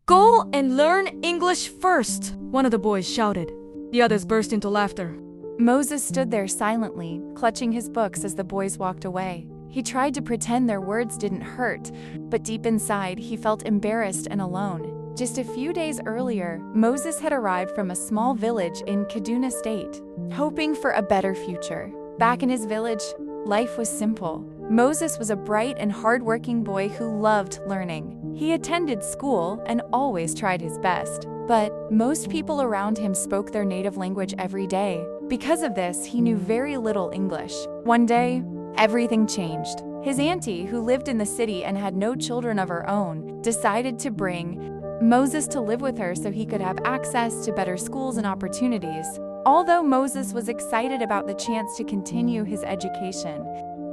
Go and learn English first, one of the boys shouted. The others burst into laughter. Moses stood there silently, clutching his books as the boys walked away. He tried to pretend their words didn't hurt, but deep inside, he felt embarrassed and alone. Just a few days earlier, Moses had arrived from a small village in Kaduna State, hoping for a better future. Back in his village, life was simple. Moses was a bright and hardworking boy who loved learning. He attended school and always tried his best. But most people around him spoke their native language every day. Because of this, he knew very little English. One day, everything changed. His auntie, who lived in the city and had no children of her own, decided to bring Moses to live with her so he could have access to better schools and opportunities. Although Moses was excited about the chance to continue his education,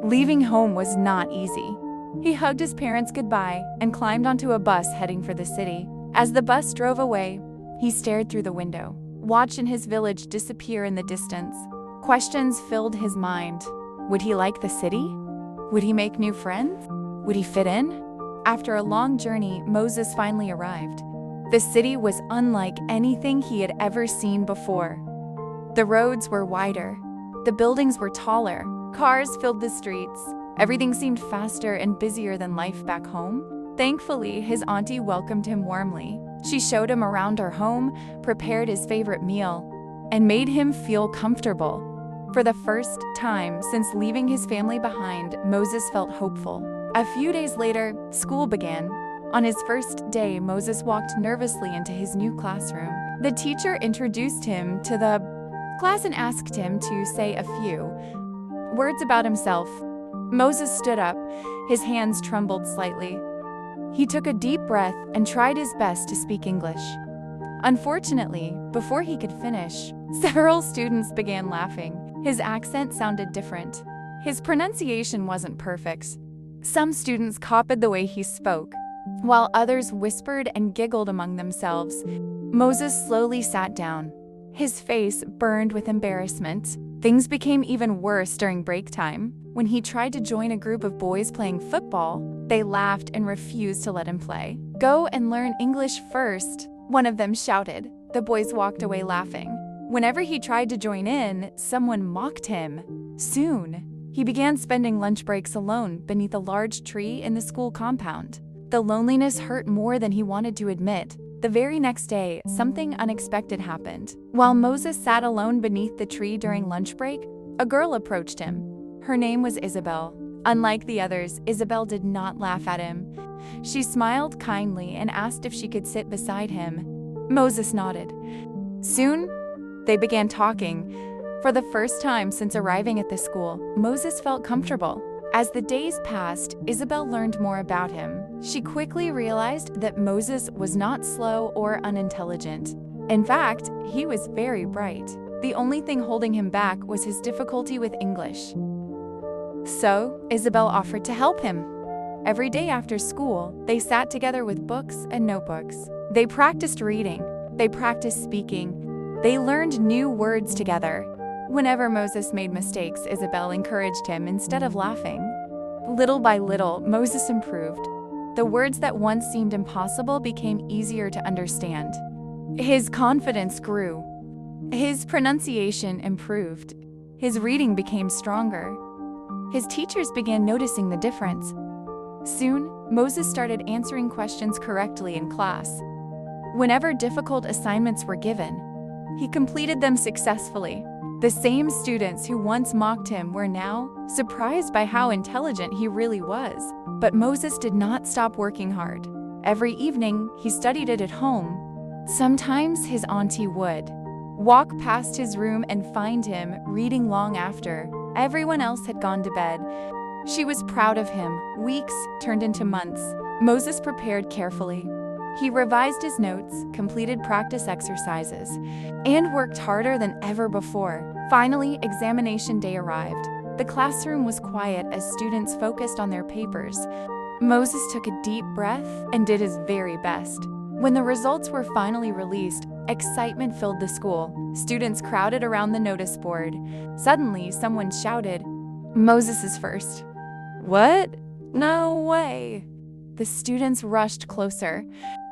leaving home was not easy. He hugged his parents goodbye and climbed onto a bus heading for the city. As the bus drove away, he stared through the window, watching his village disappear in the distance. Questions filled his mind. Would he like the city? Would he make new friends? Would he fit in? After a long journey, Moses finally arrived. The city was unlike anything he had ever seen before. The roads were wider. The buildings were taller. Cars filled the streets. Everything seemed faster and busier than life back home. Thankfully, his auntie welcomed him warmly. She showed him around her home, prepared his favorite meal, and made him feel comfortable. For the first time since leaving his family behind, Moses felt hopeful. A few days later, school began. On his first day, Moses walked nervously into his new classroom. The teacher introduced him to the class and asked him to say a few words about himself. Moses stood up. His hands trembled slightly. He took a deep breath and tried his best to speak English. Unfortunately, before he could finish, several students began laughing. His accent sounded different. His pronunciation wasn't perfect. Some students copied the way he spoke, while others whispered and giggled among themselves. Moses slowly sat down. His face burned with embarrassment. Things became even worse during break time. When he tried to join a group of boys playing football, they laughed and refused to let him play. "Go and learn English first," one of them shouted. The boys walked away laughing. Whenever he tried to join in, someone mocked him. Soon, he began spending lunch breaks alone beneath a large tree in the school compound. The loneliness hurt more than he wanted to admit. The very next day, something unexpected happened. While Moses sat alone beneath the tree during lunch break, a girl approached him. Her name was Isabel. Unlike the others, Isabel did not laugh at him. She smiled kindly and asked if she could sit beside him. Moses nodded. Soon, they began talking. For the first time since arriving at the school, Moses felt comfortable. As the days passed, Isabel learned more about him. She quickly realized that Moses was not slow or unintelligent. In fact, he was very bright. The only thing holding him back was his difficulty with English. So, Isabel offered to help him. Every day after school, they sat together with books and notebooks. They practiced reading. They practiced speaking. They learned new words together. Whenever Moses made mistakes, Isabel encouraged him instead of laughing. Little by little, Moses improved. The words that once seemed impossible became easier to understand. His confidence grew. His pronunciation improved. His reading became stronger. His teachers began noticing the difference. Soon, Moses started answering questions correctly in class. Whenever difficult assignments were given, he completed them successfully. The same students who once mocked him were now surprised by how intelligent he really was. But Moses did not stop working hard. Every evening, he studied it at home. Sometimes his auntie would walk past his room and find him reading long after everyone else had gone to bed. She was proud of him. Weeks turned into months. Moses prepared carefully. He revised his notes, completed practice exercises, and worked harder than ever before. Finally, examination day arrived. The classroom was quiet as students focused on their papers. Moses took a deep breath and did his very best. When the results were finally released, excitement filled the school. Students crowded around the notice board. Suddenly, someone shouted, "Moses is first." "What? No way." The students rushed closer.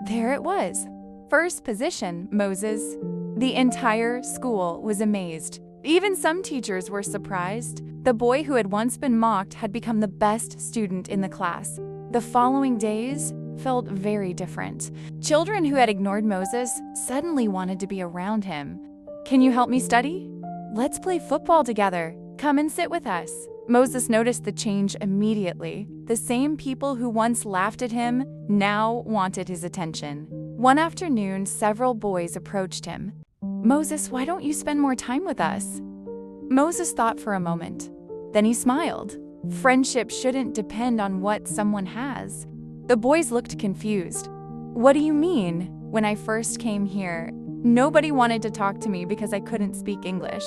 There it was. First position, Moses. The entire school was amazed. Even some teachers were surprised. The boy who had once been mocked had become the best student in the class. The following days felt very different. Children who had ignored Moses suddenly wanted to be around him. Can you help me study? Let's play football together. Come and sit with us. Moses noticed the change immediately. The same people who once laughed at him now wanted his attention. One afternoon, several boys approached him. Moses, why don't you spend more time with us? Moses thought for a moment. Then he smiled. Friendship shouldn't depend on what someone has. The boys looked confused. What do you mean? When I first came here, nobody wanted to talk to me because I couldn't speak English.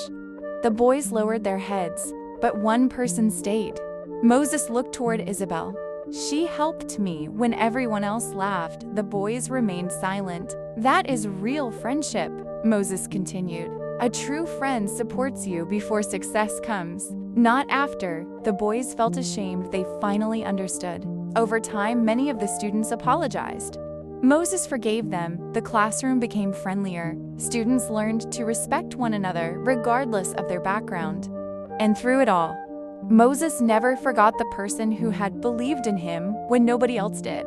The boys lowered their heads, but one person stayed. Moses looked toward Isabel. She helped me when everyone else laughed. The boys remained silent. That is real friendship, Moses continued. A true friend supports you before success comes, not after. The boys felt ashamed. They finally understood. Over time, many of the students apologized. Moses forgave them. The classroom became friendlier. Students learned to respect one another regardless of their background. And through it all, Moses never forgot the person who had believed in him when nobody else did.